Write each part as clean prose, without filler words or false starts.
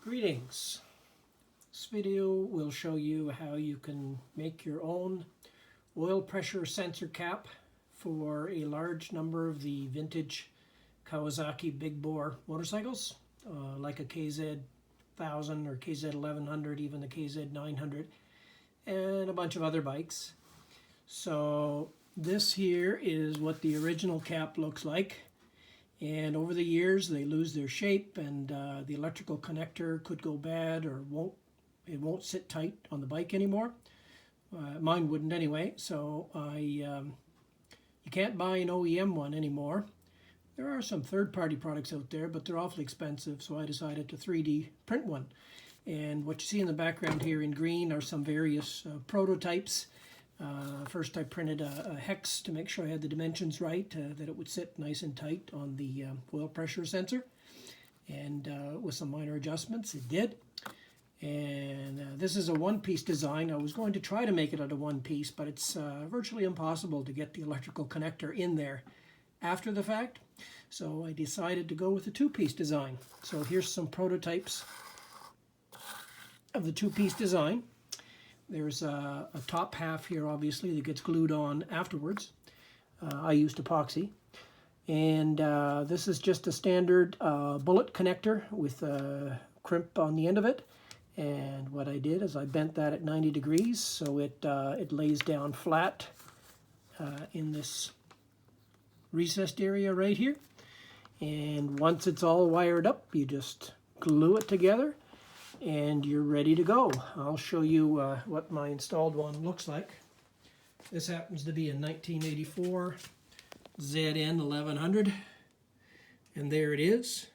Greetings. This video will show you how you can make your own oil pressure sensor cap for a large number of the vintage Kawasaki big bore motorcycles, like a KZ 1000 or KZ 1100, even the KZ 900, and a bunch of other bikes. So this here is what the original cap looks like. And over the years they lose their shape, and the electrical connector could go bad, or it won't sit tight on the bike anymore. Mine wouldn't anyway, so you can't buy an OEM one anymore. There are some third-party products out there, but they're awfully expensive, so I decided to 3D print one. And what you see in the background here in green are some various prototypes. First I printed a hex to make sure I had the dimensions right, that it would sit nice and tight on the oil pressure sensor, and with some minor adjustments it did. And this is a one-piece design. I was going to try to make it out of one piece, but it's virtually impossible to get the electrical connector in there after the fact, so I decided to go with a two-piece design. So here's some prototypes of the two-piece design. There's a top half here, obviously, that gets glued on afterwards. I used epoxy. And this is just a standard bullet connector with a crimp on the end of it. And what I did is I bent that at 90 degrees so it lays down flat in this recessed area right here. And once it's all wired up, you just glue it together, and you're ready to go. I'll show you what my installed one looks like. This happens to be a 1984 ZN 1100, and there it is,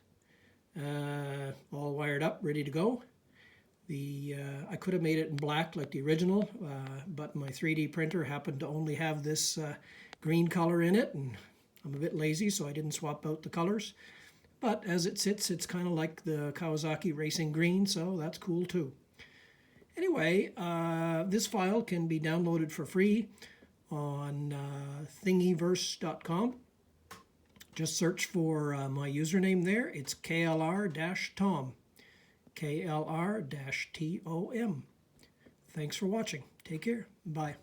all wired up, ready to go. I could have made it in black like the original, but my 3D printer happened to only have this green color in it, and I'm a bit lazy, so I didn't swap out the colors. But as it sits, it's kind of like the Kawasaki Racing Green, so that's cool too. Anyway, this file can be downloaded for free on thingiverse.com. Just search for my username there. It's KLR-TOM. KLR-TOM. Thanks for watching. Take care. Bye.